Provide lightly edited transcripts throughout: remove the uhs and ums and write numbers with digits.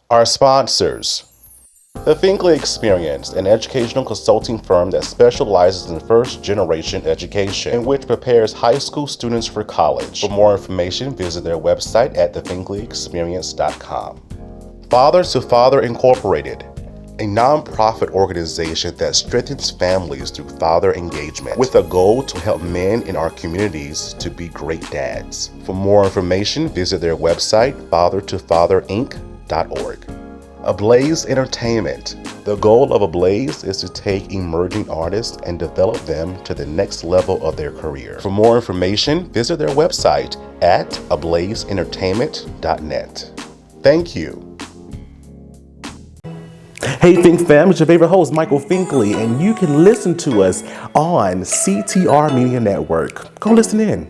Our sponsors. The Finkley Experience, an educational consulting firm that specializes in first-generation education, and which prepares high school students for college. For more information, visit their website at thefinkleyexperience.com. Father to Father Incorporated, a nonprofit organization that strengthens families through father engagement, with a goal to help men in our communities to be great dads. For more information, visit their website, fathertofatherinc.org. ABLAZE Entertainment. The goal of ABLAZE is to take emerging artists and develop them to the next level of their career. For more information, visit their website at ablazeentertainment.net. Thank you. Hey Think Fam, it's your favorite host, Michael Finkley, and you can listen to us on CTR Media Network. Go listen in.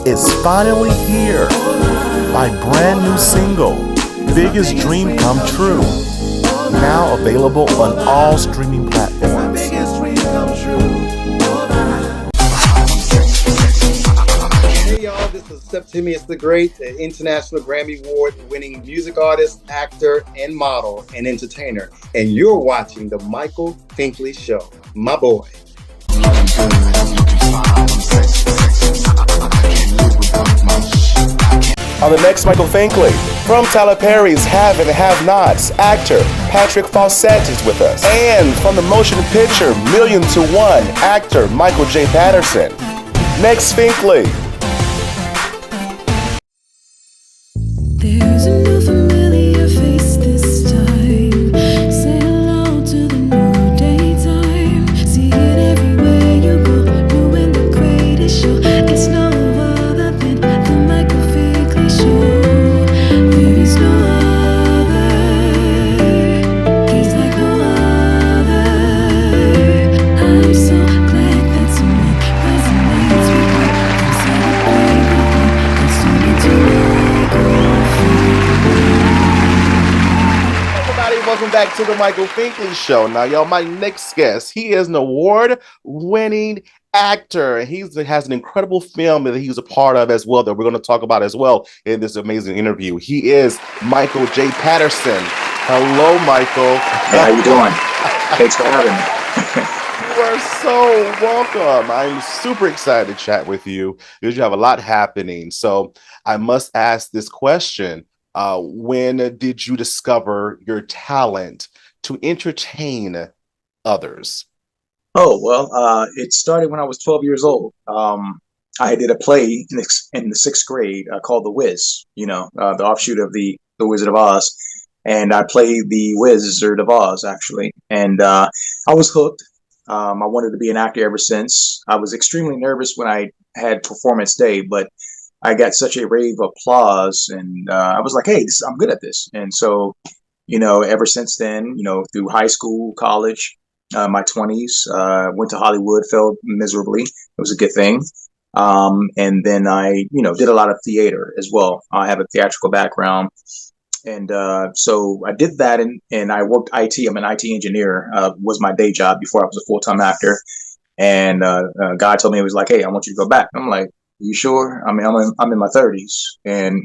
It's finally here. My brand new single, Biggest Dream Come True. Now available on all streaming platforms. Hey y'all, this is Septimius the Great, an international Grammy Award winning music artist, actor, and model and entertainer. And you're watching The Michael Finkley Show. My boy. On the next Michael Finkley, from Tyler Perry's Have and Have Nots, actor Patrick Faucette is with us. And from the motion picture Million to One, actor Michael J Patterson. Next Finkley. There's a new familiar face this time. Say hello to the new daytime. See it everywhere you go. New and the greatest show. It's no other than the Michael Finkley Show. There is no other. He's like no other. I'm so glad that someone resonates with me. From celebrate with me. Let's tune into Everybody, welcome back to the Michael Finkley Show. Now, y'all, my next guest, he is an award-winning actor. He has an incredible film that he's a part of as well that we're going to talk about as well in this amazing interview. He is Michael J. Patterson. Hello, Michael. How you doing? Thanks for having me. You are so welcome. I'm super excited to chat with you because you have a lot happening. So I must ask this question. When did you discover your talent to entertain others? Oh, well, it started when I was 12 years old. I did a play in the sixth grade called The Wiz, the offshoot of the Wizard of Oz. And I played the Wizard of Oz, actually. And I was hooked. I wanted to be an actor ever since. I was extremely nervous when I had performance day, but I got such a rave of applause, and I was like, hey, I'm good at this. And so, ever since then, through high school, college, my 20s, went to Hollywood, failed miserably. It was a good thing. And then I, did a lot of theater as well. I have a theatrical background. And so I did that, and I worked IT. I'm an IT engineer, was my day job before I was a full-time actor. And a guy told me, he was like, hey, I want you to go back. I'm like, you sure? I mean, I'm in my 30s. And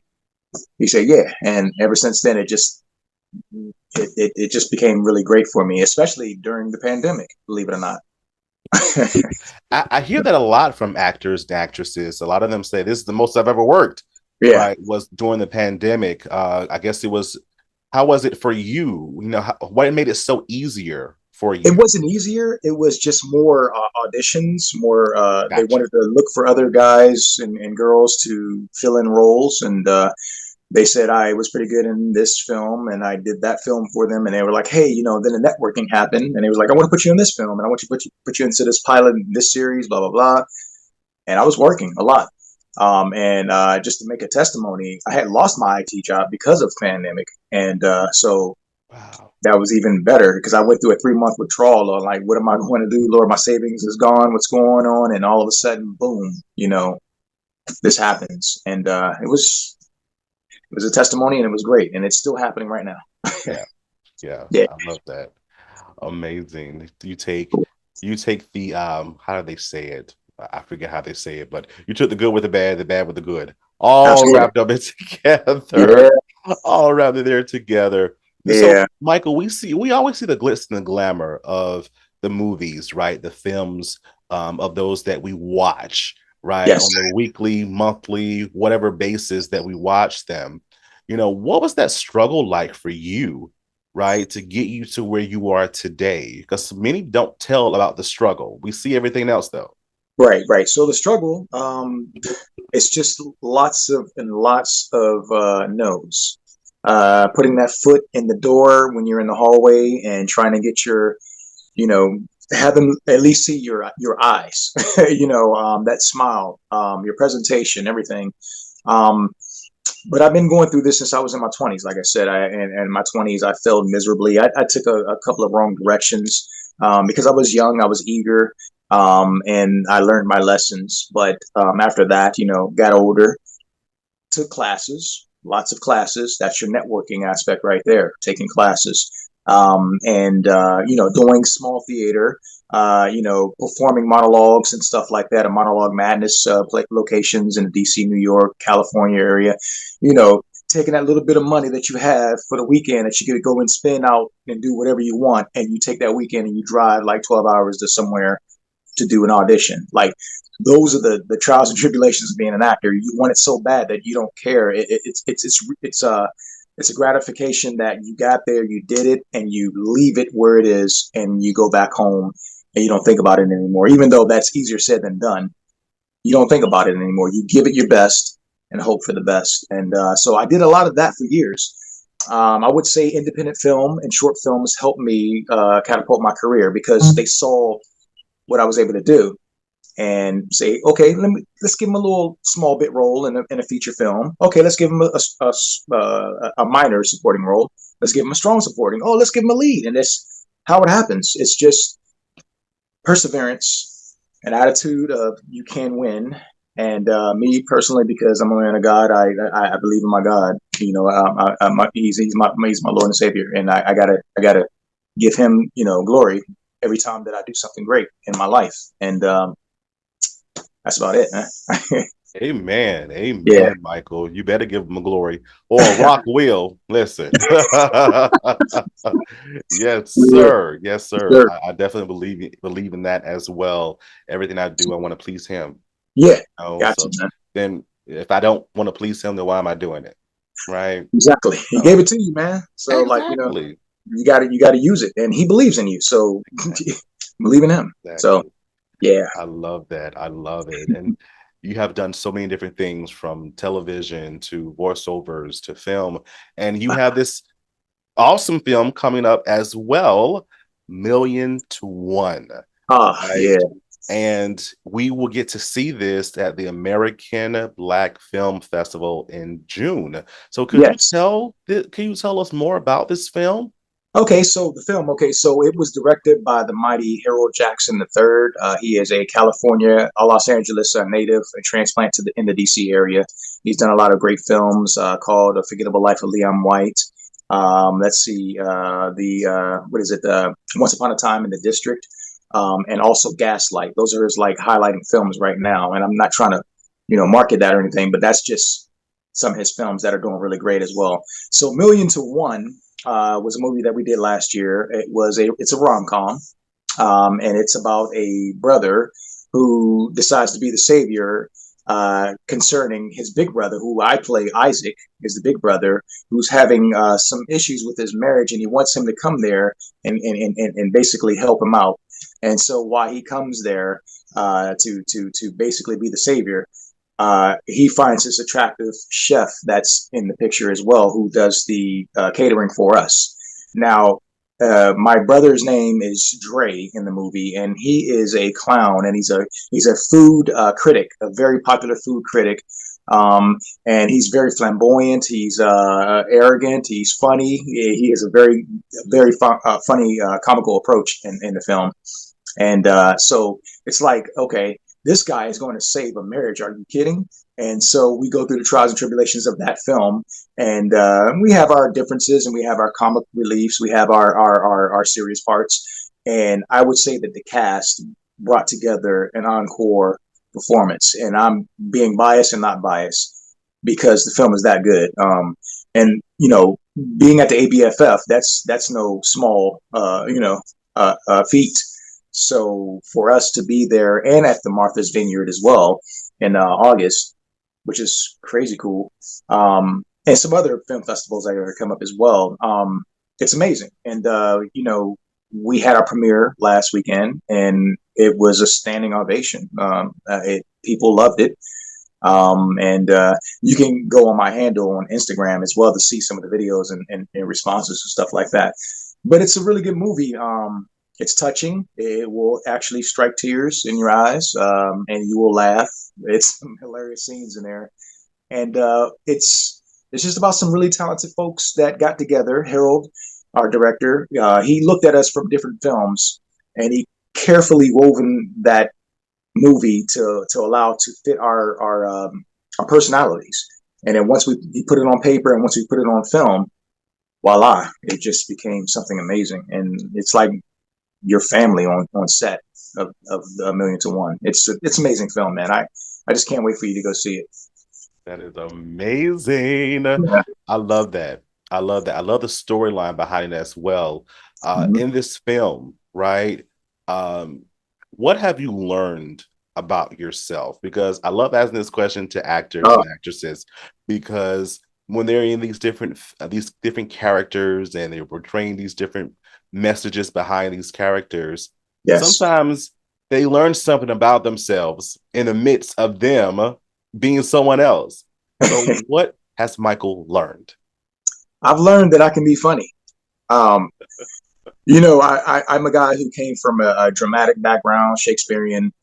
he said, yeah. And ever since then, it just became really great for me, especially during the pandemic, believe it or not. I hear that a lot from actors and actresses. A lot of them say this is the most I've ever worked. Yeah. Right, was during the pandemic. I guess it was. How was it for you? What made it so easier for you? It wasn't easier. It was just more auditions, more. Gotcha. They wanted to look for other guys and girls to fill in roles, and they said I was pretty good in this film, and I did that film for them, and they were like, hey, then the networking happened, and they was like, I want to put you in this film, and I want to put you into this pilot, this series, blah blah blah, and I was working a lot. And just to make a testimony, I had lost my IT job because of the pandemic, and so Wow. That was even better because I went through a 3-month withdrawal on like, what am I going to do? Lord, my savings is gone. What's going on? And all of a sudden, boom, this happens, and it was a testimony, and it was great, and it's still happening right now. Yeah, Yeah. I love that. Amazing. You take the how do they say it? I forget how they say it, but you took the good with the bad with the good, all Absolutely. wrapped up in together, Yeah. all wrapped in there together. So, Yeah. Michael, we always see the glitz and the glamour of the movies, right? The films, of those that we watch, right, Yes. on the weekly, monthly, whatever basis that we watch them. What was that struggle like for you, right, to get you to where you are today? Because many don't tell about the struggle. We see everything else, though. Right. Right. So the struggle, it's just lots of and lots of no's. Putting that foot in the door when you're in the hallway and trying to get your, you know, have them at least see your eyes, that smile, your presentation, everything. Um, but I've been going through this since I was in my 20s. Like I said, and in my 20s, I failed miserably. I took a couple of wrong directions because I was young, I was eager, and I learned my lessons. But after that, got older, took classes, lots of classes. That's your networking aspect right there, taking classes. And doing small theater, performing monologues and stuff like that, a monologue madness locations in the DC, New York, California area, taking that little bit of money that you have for the weekend that you get to go and spend out and do whatever you want. And you take that weekend and you drive like 12 hours to somewhere to do an audition. Like those are the trials and tribulations of being an actor. You want it so bad that you don't care. It's a gratification that you got there, you did it, and you leave it where it is, and you go back home and you don't think about it anymore. Even though that's easier said than done, you don't think about it anymore. You give it your best and hope for the best. And so I did a lot of that for years. I would say independent film and short films helped me catapult my career because they saw what I was able to do and say, okay, let's give him a little small bit role in a feature film. Okay, let's give him a minor supporting role. Let's give him a strong supporting. Oh, let's give him a lead. And that's how it happens. It's just perseverance, an attitude of you can win. And me personally, because I'm a man of God, I believe in my God. He's my Lord and Savior, and I gotta give him glory every time that I do something great in my life. And that's about it, man. Amen. Yeah. Amen, Michael. You better give him a glory. Or Rock will. Listen. Yes, Yeah. sir. Yes, sir. Sure. I definitely believe in that as well. Everything I do, I want to please him. Yeah. Gotcha, So man. then if I don't want to please him, then why am I doing it? Right. Exactly. He So gave it to you, man. So exactly. you gotta use it, and he believes in you. So believe in him. So Exactly. yeah. I love that. I love it. And you have done so many different things from television to voiceovers to film. And you have this awesome film coming up as well, Million to One, Yeah. right? And we will get to see this at the American Black Film Festival in June. So Yes. can you tell us more about this film? Okay, so the film. Okay, so it was directed by the mighty Harold Jackson III. He is a California, a Los Angeles native, a transplant in the DC area. He's done a lot of great films called "A Forgettable Life of Leon White." Let's see, what is it? Once Upon a Time in the District, and also Gaslight. Those are his like highlighting films right now. And I'm not trying to, market that or anything, but that's just some of his films that are doing really great as well. So Million to One was a movie that we did last year. It's a rom com, and it's about a brother who decides to be the savior concerning his big brother, who I play. Isaac is the big brother who's having some issues with his marriage, and he wants him to come there and basically help him out. And so while he comes there to basically be the savior, he finds this attractive chef that's in the picture as well, who does the catering for us. Now, my brother's name is Dre in the movie, and he is a clown, and he's a food critic, a very popular food critic. And he's very flamboyant. He's arrogant. He's funny. He has a very funny comical approach in the film. And so it's like, okay, this guy is going to save a marriage. Are you kidding? And so we go through the trials and tribulations of that film, and we have our differences, and we have our comic reliefs, we have our serious parts. And I would say that the cast brought together an encore performance, and I'm being biased and not biased because the film is that good. And you know, being at the ABFF, that's no small feat. So for us to be there and at the Martha's Vineyard as well in August, which is crazy cool, and some other film festivals that are going to come up as well. It's amazing, and you know, we had our premiere last weekend, and it was a standing ovation. People loved it. And you can go on my handle on Instagram as well to see some of the videos and responses and stuff like that. But it's a really good movie. It's touching. It will actually strike tears in your eyes, and you will laugh. It's some hilarious scenes in there, and it's just about some really talented folks that got together. Harold, our director, he looked at us from different films, and he carefully woven that movie to allow to fit our personalities. And then once we put it on paper and once we put it on film, voila, it just became something amazing. And it's like your family on set of A Million to One. It's amazing film, man. I just can't wait for you to go see it. That is amazing. Yeah. I love that. I love that. I love the storyline behind it as well. Mhm. In this film, right? What have you learned about yourself? Because I love asking this question to actors Oh, and actresses, because when they're in these different characters and they're portraying these different messages behind these characters, yes. sometimes they learn something about themselves in the midst of them being someone else. So what has Michael learned? I've learned that I can be funny. Um, you know, I'm a guy who came from a dramatic background, Shakespearean,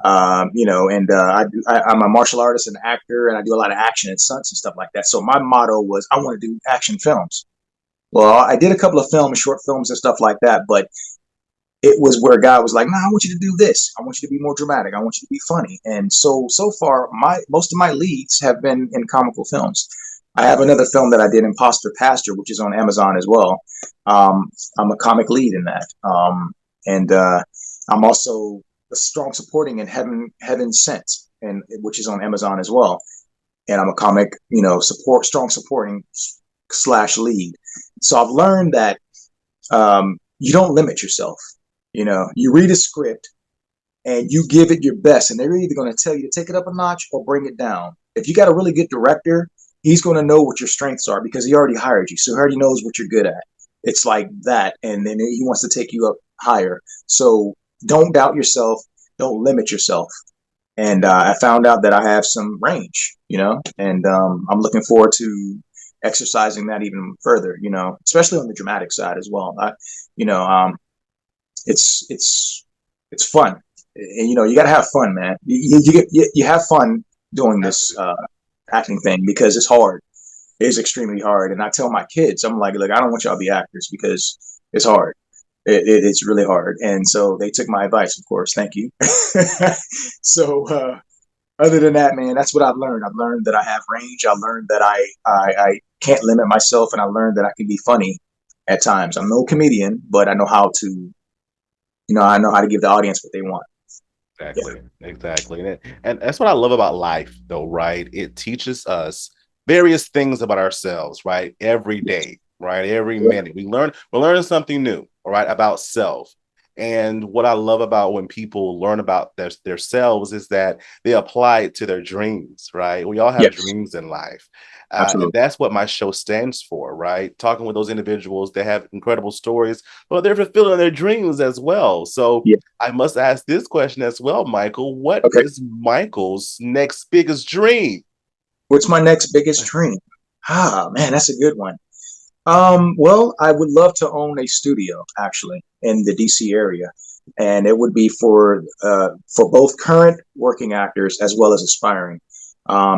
you know, and I'm a martial artist and actor, and I do a lot of action and stunts and stuff like that. So my motto was, I want to do action films. Well, I did a couple of films, short films and stuff like that, but it was where God was like, "No, I want you to do this. I want you to be more dramatic. I want you to be funny." And so far, most of my leads have been in comical films. I have another film that I did, Imposter Pastor, which is on Amazon as well. I'm a comic lead in that, and I'm also a strong supporting in Heaven Sent, and which is on Amazon as well. And I'm a comic, you know, strong supporting / lead. So I've learned that you don't limit yourself. You know, you read a script and you give it your best, and they're either going to tell you to take it up a notch or bring it down. If you got a really good director, he's going to know what your strengths are because he already hired you. So he already knows what you're good at. It's like that. And then he wants to take you up higher. So don't doubt yourself. Don't limit yourself. And I found out that I have some range, you know, and I'm looking forward to exercising that even further, you know, especially on the dramatic side as well. You know, it's fun, and you know, you got to have fun, man. You have fun doing this acting thing because it's hard. It is extremely hard, and I tell my kids, I'm like, look, I don't want y'all to be actors because it's hard. It's really hard, and so they took my advice, of course. Thank you. So other than that, man, that's what I've learned. I've learned that I have range. I learned that I can't limit myself, and I learned that I can be funny at times. I'm no comedian, but I know how to, you know, I know how to give the audience what they want. Exactly, exactly. And that's what I love about life, though, right? It teaches us various things about ourselves, right? Every day, right? Every minute. We're learning something new, all right, about self. And what I love about when people learn about their selves is that they apply it to their dreams, right? We all have Yes, dreams in life. And absolutely. that's what my show stands for, right? Talking with those individuals, they have incredible stories, but they're fulfilling their dreams as well. So Yeah. I must ask this question as well, Michael. What Okay. is Michael's next biggest dream? What's my next biggest dream? Ah, man, that's a good one. Well, I would love to own a studio actually in the DC area, and it would be for both current working actors as well as aspiring,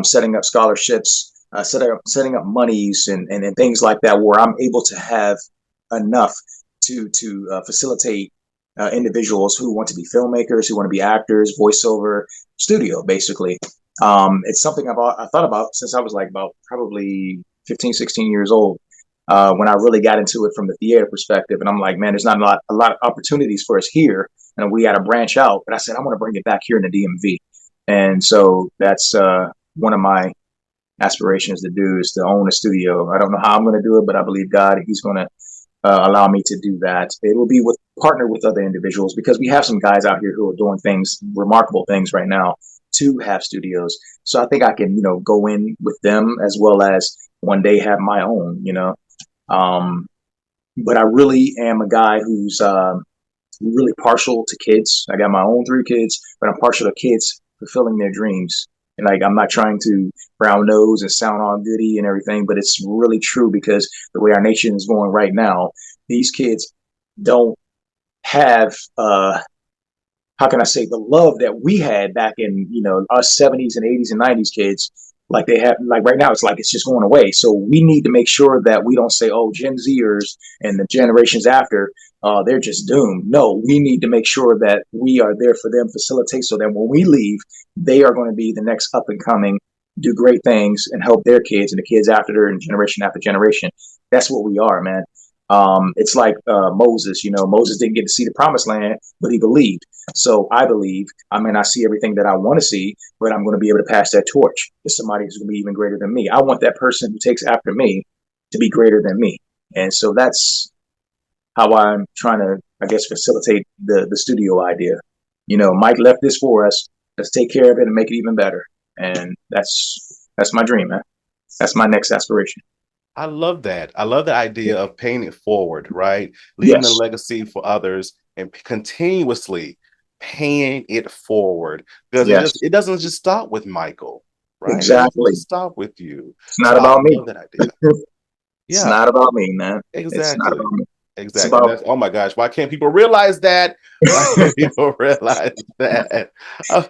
setting up scholarships, setting up monies and things like that, where I'm able to have enough to facilitate individuals who want to be filmmakers, who want to be actors, voiceover studio, basically. It's something I thought about since I was like about probably 15, 16 years old. When I really got into it from the theater perspective. And I'm like, man, there's not a lot of opportunities for us here. And we got to branch out. But I said, I want to bring it back here in the DMV. And so that's one of my aspirations to do, is to own a studio. I don't know how I'm going to do it, but I believe God, he's going to allow me to do that. It will be with partner with other individuals, because we have some guys out here who are doing things, remarkable things right now, to have studios. So I think I can, go in with them, as well as one day have my own, but I really am a guy who's really partial to kids. I got my own 3 kids, but I'm partial to kids fulfilling their dreams. And like, I'm not trying to brown nose and sound all goody and everything, but it's really true, because the way our nation is going right now, these kids don't have, how can I say, the love that we had back in, us 70s and 80s and 90s kids. Like they have, like right now, it's like it's just going away. So we need to make sure that we don't say, oh, Gen Zers and the generations after, they're just doomed. No, we need to make sure that we are there for them, facilitate, so that when we leave, they are going to be the next up and coming, do great things, and help their kids and the kids after their, and generation after generation. That's what we are, man. It's like Moses. Moses didn't get to see the promised land, but he believed. So I believe. I mean, I see everything that I want to see, but I'm going to be able to pass that torch to somebody who's going to be even greater than me. I want that person who takes after me to be greater than me. And so that's how I'm trying to, I guess, facilitate the studio idea. Mike left this for us. Let's take care of it and make it even better. And that's my dream, man. That's my next aspiration. I love that. I love the idea of paying it forward, right? Leaving a legacy for others and continuously paying it forward, because it doesn't just stop with Michael, right? Exactly. It doesn't stop with you. It's not about me. I love that idea. It's not about me, man. Exactly. It's not about me. Exactly. Oh my gosh, why can't people realize that? Why can't people realize that?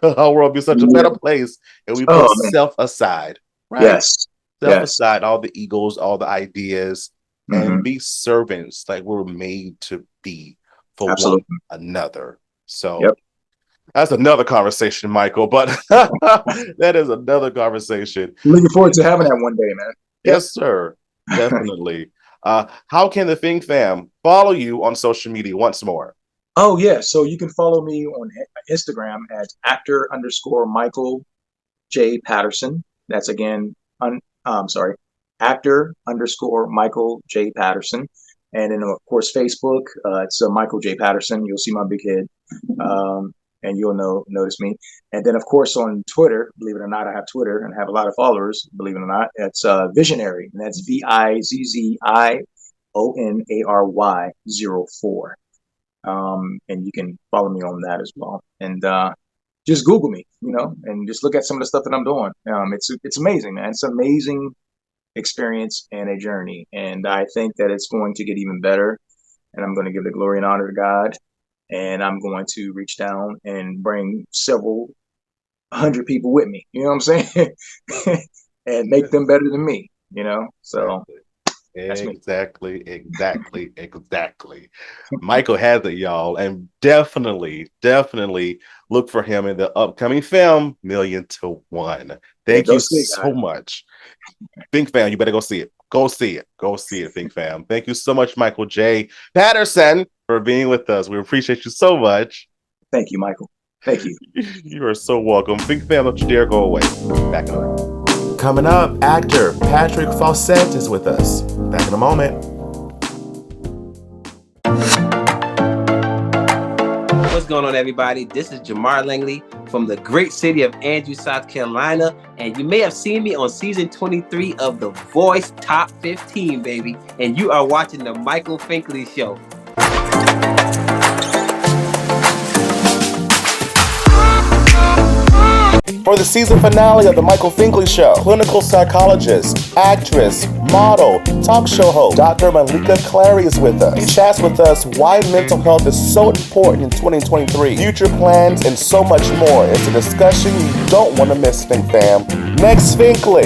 Our world be such a better place, and we put self aside, right? Yes. Self aside, all the egos, all the ideas, and be servants like we're made to be for one another. So that's another conversation, Michael, but that is another conversation. Looking forward to having that one day, man. Yes, sir. Definitely. How can the Fink fam follow you on social media once more? Oh, yeah. So you can follow me on Instagram at actor_Michael J Patterson. That's again, actor_Michael J Patterson. And then, of course, Facebook, it's Michael J Patterson. You'll see my big head, and you'll notice me. And then, of course, on Twitter, believe it or not, I have Twitter and have a lot of followers, believe it or not. It's Visionary, and that's VIZZIONARY04. And you can follow me on that as well. And just Google me, and just look at some of the stuff that I'm doing. It's amazing, man. It's an amazing experience and a journey. And I think that it's going to get even better. And I'm going to give the glory and honor to God. And I'm going to reach down and bring several hundred people with me. You know what I'm saying? And make them better than me, So Exactly. Michael has it, y'all, and definitely look for him in the upcoming film $1,000,000 to 1. Thank you so much, Fink fam. You better go see it. Go see it, Fink fam. Thank you so much, Michael J Patterson, for being with us. We appreciate you so much. Thank you, Michael. Thank you. You are so welcome. Fink fam, don't you dare go away. Back in a minute. Coming up, actor Patrick Faucette is with us. Back in a moment. What's going on, everybody? This is Jamar Langley from the great city of Andrews, South Carolina, and you may have seen me on season 23 of The Voice Top 15, baby, and you are watching the Michael Finkley Show. For the season finale of The Michael Finkley Show, clinical psychologist, actress, model, talk show host, Dr. Malika Clary is with us. She chats with us why mental health is so important in 2023, future plans, and so much more. It's a discussion you don't want to miss, Fink fam. Next, Finkley.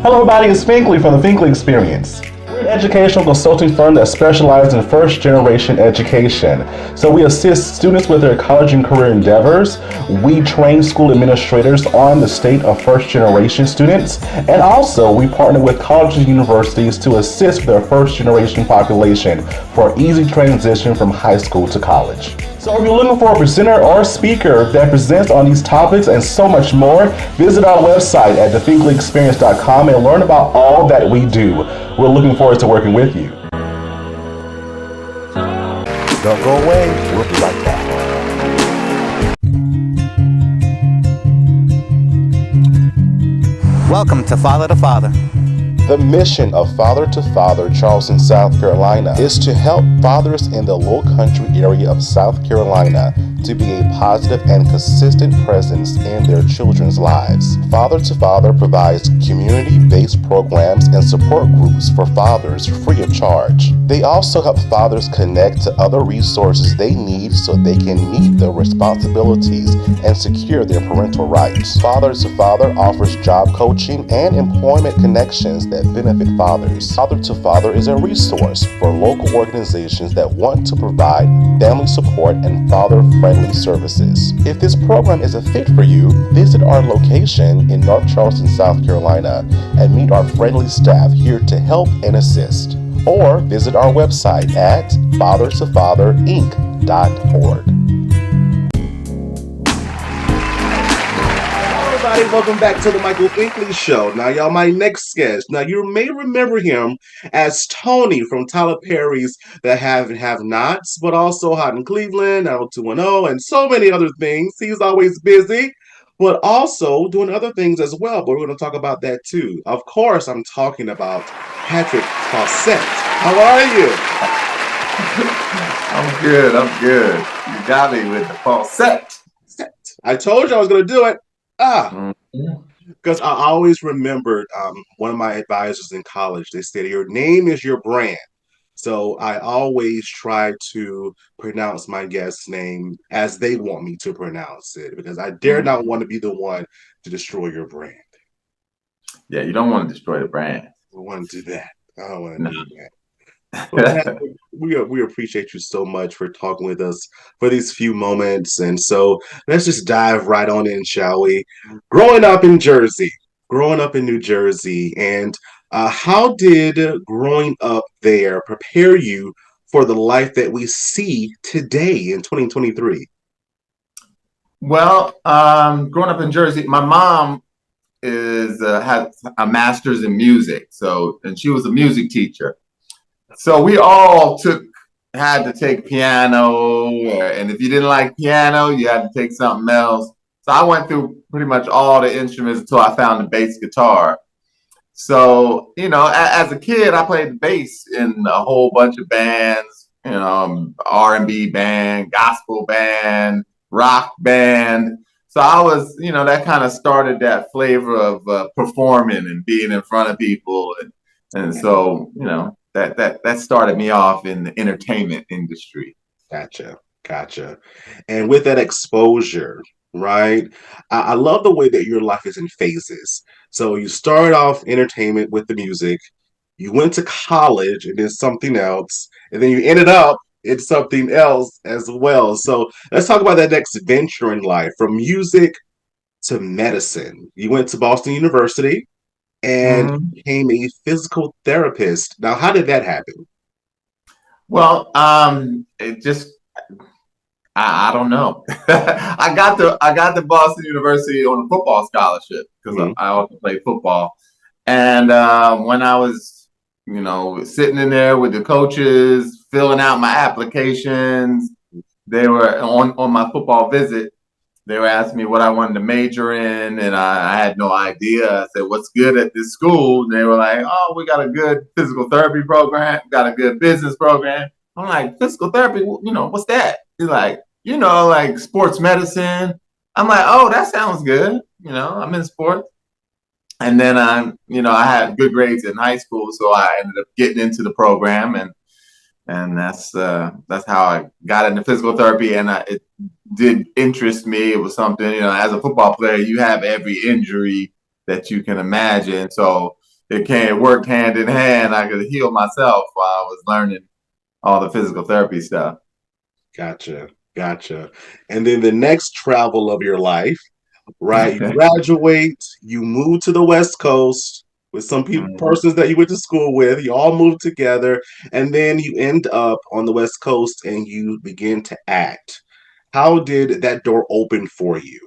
Hello, everybody. It's Finkley from the Finkley Experience. We're an educational consulting firm that specializes in first-generation education. So we assist students with their college and career endeavors. We train school administrators on the state of first-generation students. And also, we partner with colleges and universities to assist their first-generation population for easy transition from high school to college. So if you're looking for a presenter or speaker that presents on these topics and so much more, visit our website at thefinkleyexperience.com and learn about all that we do. We're looking forward to working with you. Don't go away. We'll be right back. Welcome to Father to Father. The mission of Father to Father Charleston, South Carolina is to help fathers in the Low Country area of South Carolina to be a positive and consistent presence in their children's lives. Father to Father provides community-based programs and support groups for fathers free of charge. They also help fathers connect to other resources they need so they can meet their responsibilities and secure their parental rights. Father to Father offers job coaching and employment connections that benefit fathers. Father to Father is a resource for local organizations that want to provide family support and father-friendly services. If this program is a fit for you, visit our location in North Charleston, South Carolina, and meet our friendly staff here to help and assist. Or visit our website at fathertofatherinc.org. Everybody, welcome back to the Michael Finkley Show. Now, y'all, my next guest. Now, you may remember him as Tony from Tyler Perry's The Have and Have Nots, but also Hot in Cleveland, 90210, and so many other things. He's always busy, but also doing other things as well. But we're going to talk about that too. Of course, I'm talking about Patrick Faucette. How are you? I'm good. You got me with the Faucette. I told you I was going to do it. Because I always remembered one of my advisors in college, they said, your name is your brand. So I always try to pronounce my guest's name as they want me to pronounce it, because I dare not want to be the one to destroy your brand. Yeah, you don't want to destroy the brand. I don't want to do that. I don't want to do that. Well, we appreciate you so much for talking with us for these few moments. And so let's just dive right on in, shall we? Growing up in New Jersey, and how did growing up there prepare you for the life that we see today in 2023? Well, growing up in Jersey, my mom has a master's in music, and she was a music teacher. So we all had to take piano, and if you didn't like piano, you had to take something else. So I went through pretty much all the instruments until I found the bass guitar. So, as a kid, I played the bass in a whole bunch of bands, R&B band, gospel band, rock band. So I was, that kind of started that flavor of performing and being in front of people. And so, that started me off in the entertainment industry. Gotcha. And with that exposure, right? I love the way that your life is in phases. So you started off entertainment with the music, you went to college and did something else, and then you ended up in something else as well. So let's talk about that next venture in life, from music to medicine. You went to Boston University and became a physical therapist. Now, how did that happen? Well, it just, I don't know. I got to Boston University on a football scholarship because I also played football. And when I was, sitting in there with the coaches, filling out my applications, they were on my football visit. They were asking me what I wanted to major in, and I had no idea. I said, what's good at this school? And they were like, oh, we got a good physical therapy program, got a good business program. I'm like, physical therapy, what's that? He's like, like sports medicine. I'm like, oh, that sounds good. I'm in sports. And then I had good grades in high school, so I ended up getting into the program, and that's how I got into physical therapy, and it did interest me. It was something, as a football player, you have every injury that you can imagine. So, it worked hand in hand. I could heal myself while I was learning all the physical therapy stuff. Gotcha. Gotcha. And then the next travel of your life, right? You graduate, you move to the West Coast with some people, persons that you went to school with. You all move together, and then you end up on the West Coast and you begin to act. How did that door open for you?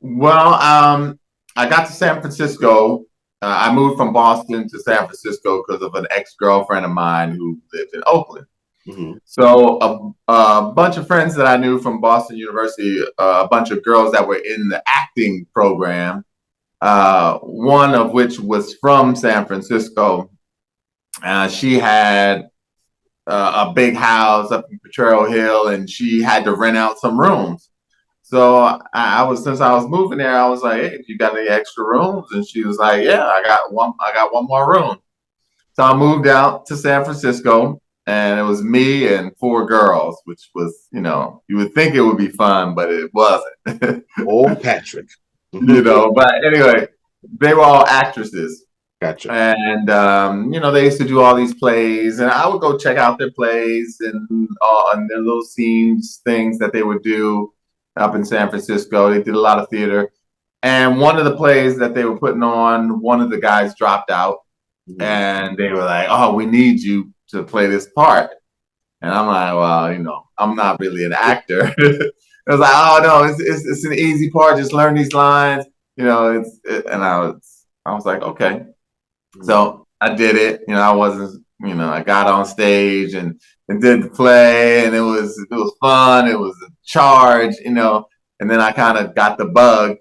Well, I got to San Francisco. I moved from Boston to San Francisco because of an ex-girlfriend of mine who lived in Oakland. Mm-hmm. So a bunch of friends that I knew from Boston University, a bunch of girls that were in the acting program, one of which was from San Francisco. She had a big house up in Potrero Hill, and she had to rent out some rooms. So since I was moving there, I was like, "Hey, you got any extra rooms?" And she was like, "Yeah, I got one more room." So I moved out to San Francisco, and it was me and 4 girls, which was, you would think it would be fun, but it wasn't. Old Patrick. But anyway, they were all actresses. Gotcha. And, they used to do all these plays, and I would go check out their plays and their little scenes, things that they would do up in San Francisco. They did a lot of theater. And one of the plays that they were putting on, one of the guys dropped out, and they were like, "Oh, we need you to play this part." And I'm like, "Well, I'm not really an actor." It was like, "Oh no, it's an easy part. Just learn these lines." And I was like, "Okay." So I did it. I wasn't. I got on stage and did the play, and it was fun. It was a charge. And then I kind of got the bug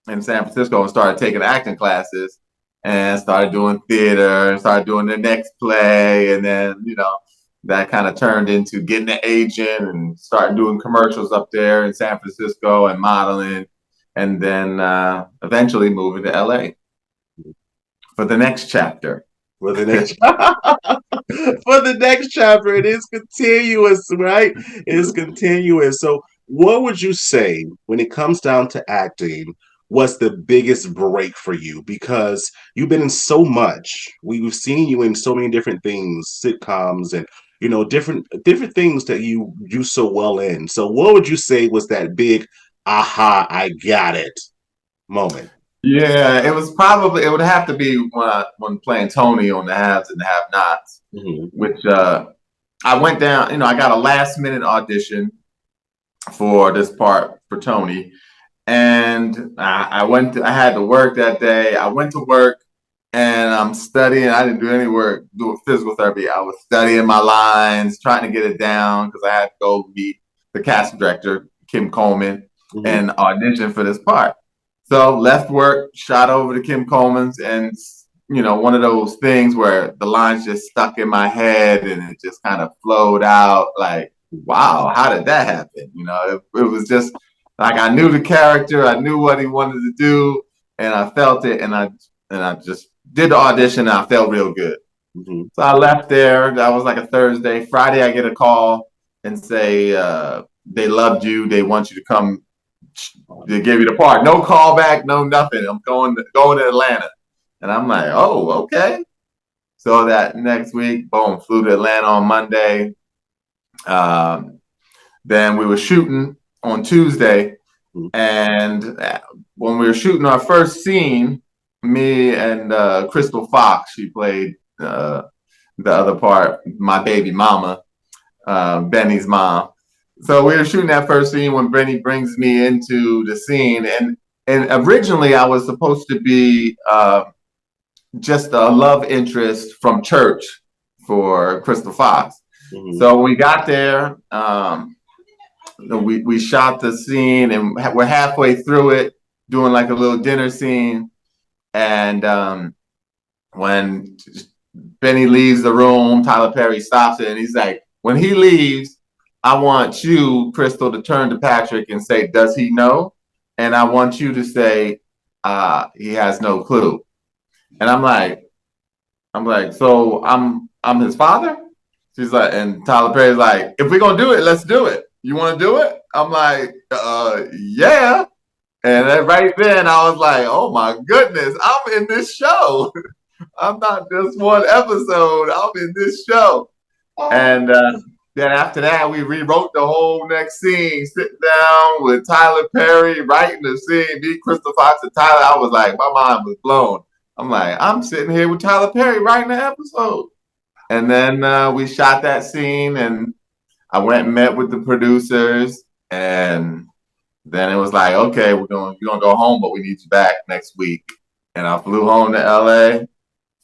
in San Francisco and started taking acting classes and started doing theater and started doing the next play. And then, that kind of turned into getting an agent and starting doing commercials up there in San Francisco and modeling. And then eventually moving to LA for the next chapter. For the next chapter, it is continuous, right? It is continuous. So what would you say when it comes down to acting? What's the biggest break for you? Because you've been in so much. We've seen you in so many different things, sitcoms, and different things that you do so well in. So what would you say was that big aha, I got it moment? Yeah, it would have to be when playing Tony on The Haves and the Have-Nots, which I went down, I got a last minute audition for this part for Tony. And I had to work that day. I went to work and I'm studying. I didn't do any work doing physical therapy. I was studying my lines, trying to get it down because I had to go meet the casting director, Kim Coleman, and audition for this part. So left work, shot over to Kim Coleman's, and one of those things where the lines just stuck in my head and it just kind of flowed out. Like, wow, how did that happen? It was just like I knew the character, I knew what he wanted to do, and I felt it, and I just did the audition, and I felt real good. So I left there. That was like a Thursday. Friday, I get a call and say they loved you. They want you to come. They gave you the part. No callback, no nothing. I'm going to Atlanta. And I'm like, oh, okay. So that next week, boom, flew to Atlanta on Monday. Then we were shooting on Tuesday. And when we were shooting our first scene, me and Crystal Fox, she played the other part, my baby mama, Benny's mom. So we were shooting that first scene when Benny brings me into the scene. And originally I was supposed to be just a love interest from church for Crystal Fox. So we got there, we shot the scene and we're halfway through it, doing like a little dinner scene. And when Benny leaves the room, Tyler Perry stops it and he's like, when he leaves, I want you, Crystal, to turn to Patrick and say, does he know? And I want you to say, he has no clue. And I'm like, so I'm his father? She's like, and Tyler Perry's like, if we're gonna do it, let's do it. You wanna do it? I'm like, yeah. And then right then I was like, oh my goodness, I'm in this show. I'm not just one episode. I'm in this show. And then after that, we rewrote the whole next scene, sitting down with Tyler Perry, writing the scene, me, Crystal Fox, and Tyler. I was like, my mind was blown. I'm like, I'm sitting here with Tyler Perry writing the episode. And then we shot that scene, and I went and met with the producers, and then it was like, okay, you're gonna go home, but we need you back next week. And I flew home to LA,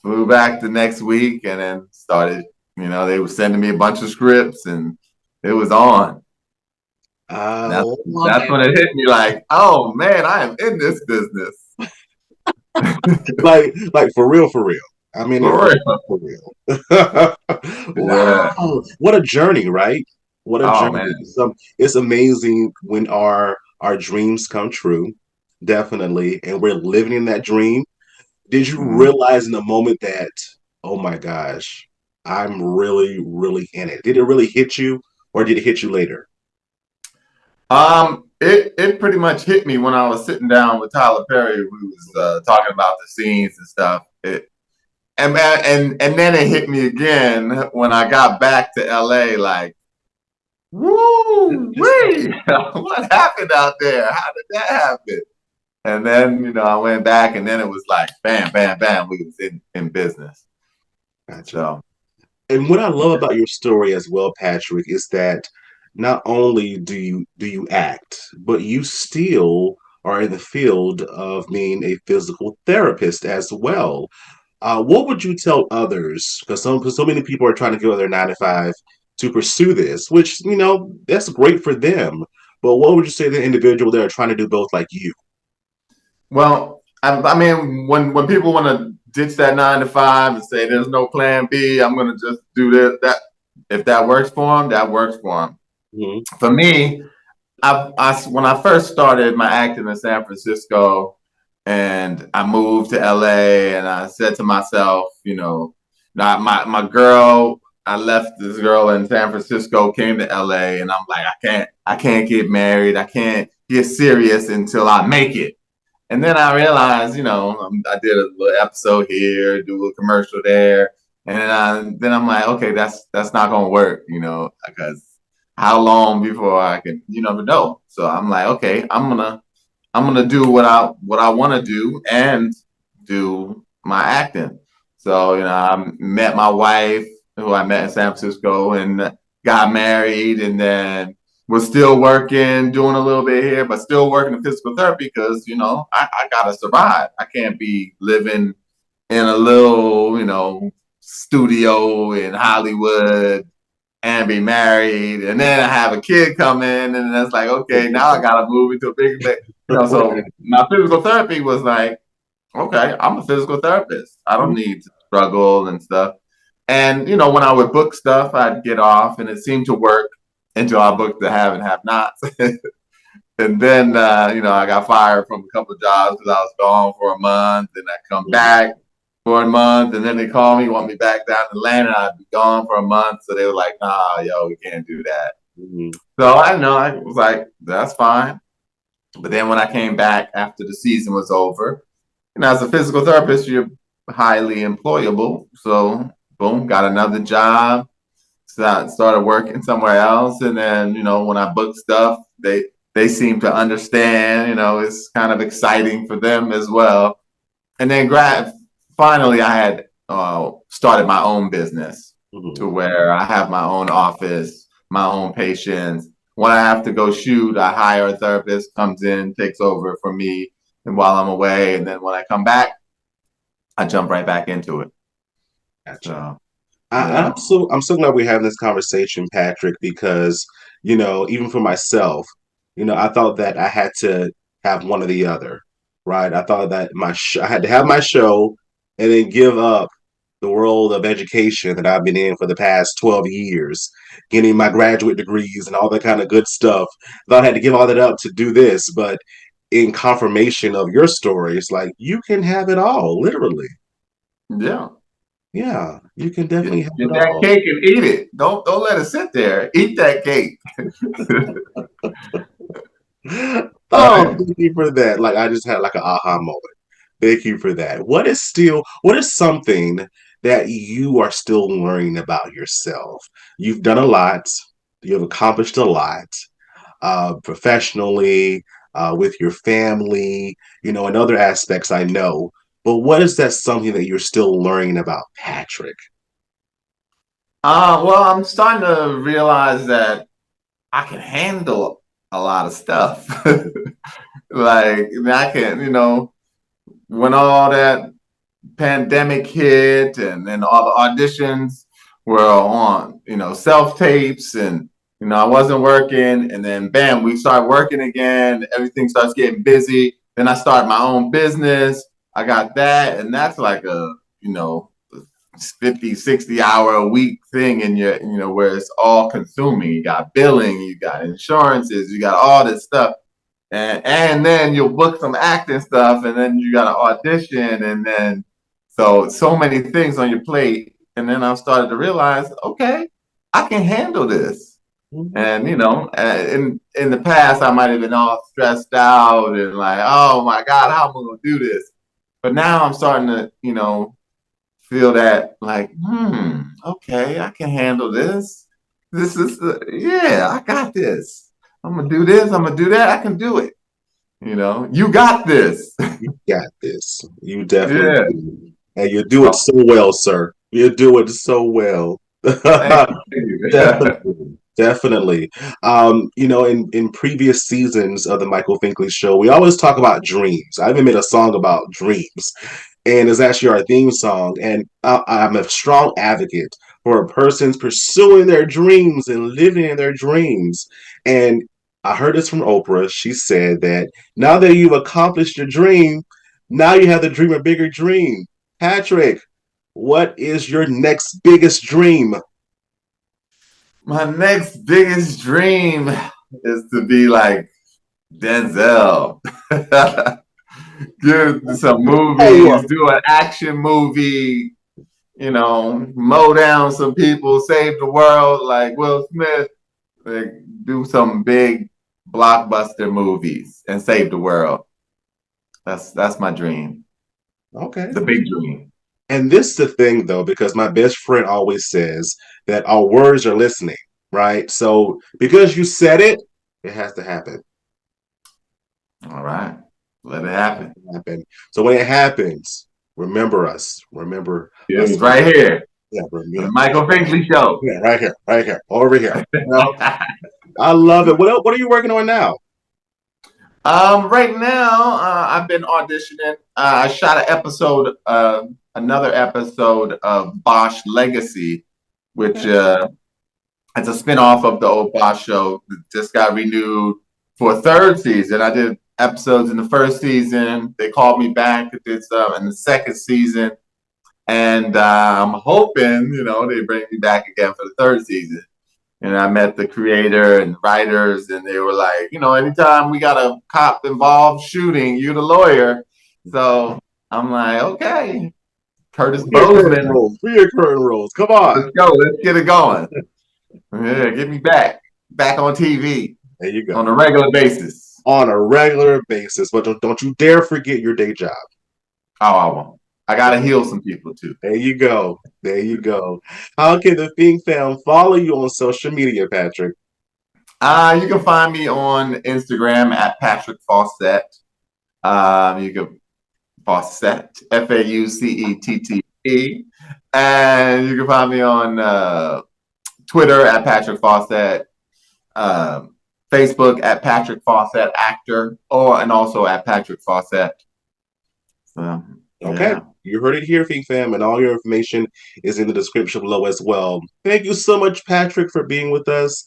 flew back the next week, and then started. They were sending me a bunch of scripts, and it was on. That's when it hit me like, oh man, I am in this business. like for real. I mean, for real. Wow, what a journey, right? What a journey! Man. It's amazing when our dreams come true, definitely, and we're living in that dream. Did you realize in the moment that, oh my gosh, I'm really, really in it? Did it really hit you, or did it hit you later? It pretty much hit me when I was sitting down with Tyler Perry. We was talking about the scenes and stuff. And then it hit me again when I got back to LA. Like, woo, wait, what happened out there? How did that happen? And then I went back, and then it was like, bam, bam, bam. We was in business. Gotcha. So, and what I love about your story as well, Patrick, is that not only do you act, but you still are in the field of being a physical therapist as well. What would you tell others? Because so many people are trying to go their 9 to 5 to pursue this, which that's great for them. But what would you say to the individual that are trying to do both, like you? Well, I mean, when people want to ditch that 9 to 5 and say there's no plan B, I'm going to just do this. That if that works for them, that works for them. Mm-hmm. For me, when I first started my acting in San Francisco, and I moved to LA, and I said to myself, my girl, I left this girl in San Francisco, came to LA, and I'm like, I can't get married, I can't get serious until I make it. And then I realized, I did a little episode here, do a commercial there, and then I'm like, okay, that's not gonna work, because how long before I can, you never know. So I'm like, okay, I'm gonna do what I want to do and do my acting. So I met my wife, who I met in San Francisco, and got married, and then was still working, doing a little bit here, but still working in physical therapy because I gotta survive. I can't be living in a little studio in Hollywood and be married, and then I have a kid come in, and it's like, okay, now I gotta move into a big place. So my physical therapy was like, okay, I'm a physical therapist. I don't need to struggle and stuff. And when I would book stuff, I'd get off, and it seemed to work until I booked the have and have nots. And then I got fired from a couple of jobs because I was gone for a month, and I come back for a month, and then they call me, want me back down to Atlanta. I'd be gone for a month, so they were like, "Nah, yo, we can't do that." Mm-hmm. So I was like, "That's fine." But then when I came back after the season was over, as a physical therapist, you're highly employable. So boom, got another job. Started working somewhere else, and then when I book stuff, they seem to understand. It's kind of exciting for them as well. And then finally, I had started my own business to where I have my own office, my own patients. When I have to go shoot, I hire a therapist, comes in, takes over for me, and while I'm away, and then when I come back, I jump right back into it. Gotcha. I'm so glad we're having this conversation, Patrick, because even for myself, I thought that I had to have one or the other, right? I thought that I had to have my show and then give up the world of education that I've been in for the past 12 years, getting my graduate degrees and all that kind of good stuff. I thought I had to give all that up to do this, but in confirmation of your story, it's like you can have it all, literally. Yeah. Yeah, you can definitely have get that all. Cake and eat it. Don't let it sit there. Eat that cake. Oh, thank you for that. Like I just had like an aha moment. Thank you for that. What is something that you are still learning about yourself? You've done a lot, you've accomplished a lot, professionally, with your family, in other aspects I know. But what is that something that you're still learning about Patrick? Well, I'm starting to realize that I can handle a lot of stuff. Like I can, when all that pandemic hit and then all the auditions were on, self tapes and I wasn't working and then bam, we start working again, everything starts getting busy. Then I start my own business. I got that, and that's like a, 50, 60 hour a week thing in your, where it's all consuming. You got billing, you got insurances, you got all this stuff. And then you'll book some acting stuff, and then you got to audition, and then so many things on your plate. And then I started to realize, okay, I can handle this. Mm-hmm. And in the past, I might have been all stressed out and like, oh my God, how am I going to do this? But now I'm starting to, feel that like, okay, I can handle this. This is I got this. I'm gonna do this. I'm gonna do that. I can do it. You got this. You got this. You definitely do. And you do it so well, sir. You do it so well. Definitely. Definitely. In previous seasons of the Michael Finkley Show, we always talk about dreams. I even made a song about dreams. And it's actually our theme song. And I'm a strong advocate for a person's pursuing their dreams and living in their dreams. And I heard this from Oprah. She said that now that you've accomplished your dream, now you have to dream a bigger dream. Patrick, what is your next biggest dream? My next biggest dream is to be like Denzel. Do some movies, do an action movie, mow down some people, save the world like Will Smith. Like, do some big blockbuster movies and save the world. That's my dream. Okay. The big dream. And this is the thing, though, because my best friend always says that our words are listening, right? So because you said it, it has to happen. All right. Let it happen. So when it happens, remember us. Remember us. Right here. Yeah, the Michael Finkley Show. Yeah, right here, over here. I love it. What are you working on now? Right now, I've been auditioning. I shot another episode of Bosch Legacy, which is a spinoff of the old Bosch show. It just got renewed for a third season. I did episodes in the first season. They called me back. I did some in the second season. And I'm hoping, they bring me back again for the third season. And I met the creator and the writers, and they were like, anytime we got a cop involved shooting, you're the lawyer. So I'm like, okay, Curtis Bozeman. Rear curtain rolls. Come on. Let's go. Let's get it going. Yeah, get me back on TV. There you go. On a regular basis. On a regular basis. But don't you dare forget your day job. Oh, I won't. I got to heal some people, too. There you go. There you go. How can the Fink fam follow you on social media, Patrick? You can find me on Instagram at Patrick Faucette. You can Faucette, Faucette. And you can find me on Twitter at Patrick Faucette, Facebook at Patrick Faucette Actor, and also at Patrick Faucette. So, okay. Yeah. You heard it here, Fink fam, and all your information is in the description below as well. Thank you so much, Patrick, for being with us,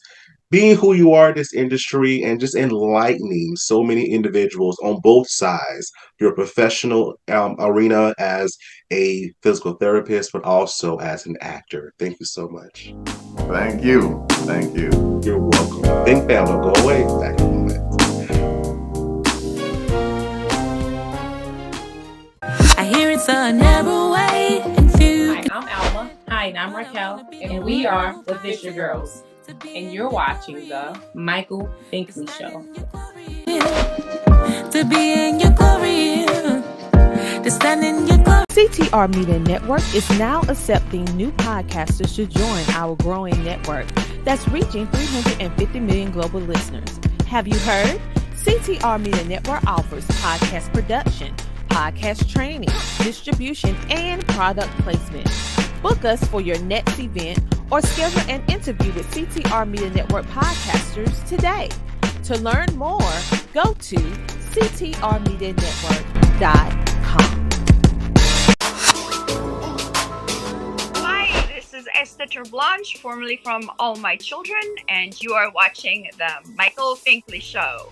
being who you are in this industry, and just enlightening so many individuals on both sides, your professional arena as a physical therapist, but also as an actor. Thank you so much. Thank you. Thank you. You're welcome. Fink fam, don't go away. Back in a moment. I hear it's a narrow way and few. Hi, I'm Alma. Hi, and I'm Raquel, and we are the Fisher Girls, and you're watching the Michael Finkley Show. to be in your glory, to stand in your glory. CTR Media Network is now accepting new podcasters to join our growing network that's reaching 350 million global listeners. Have you heard? CTR Media Network offers podcast production, podcast training, distribution, and product placement. Book us for your next event or schedule an interview with CTR Media Network podcasters today. To learn more, go to ctrmedianetwork.com. Hi, this is Esther Blanche, formerly from All My Children, and you are watching the Michael Finkley Show.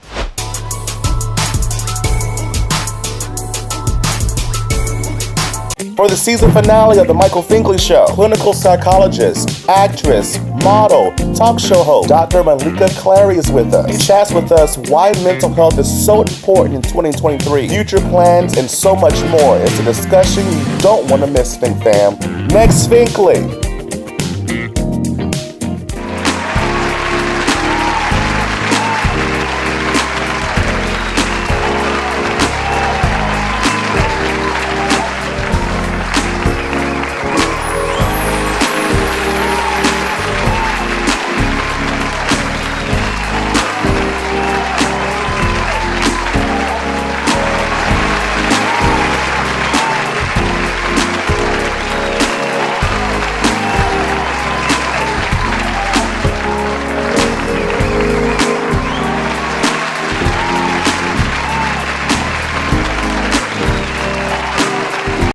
For the season finale of The Michael Finkley Show, clinical psychologist, actress, model, talk show host, Dr. Malika Clary is with us. She chats with us why mental health is so important in 2023, future plans, and so much more. It's a discussion you don't want to miss, fam. Next Finkley.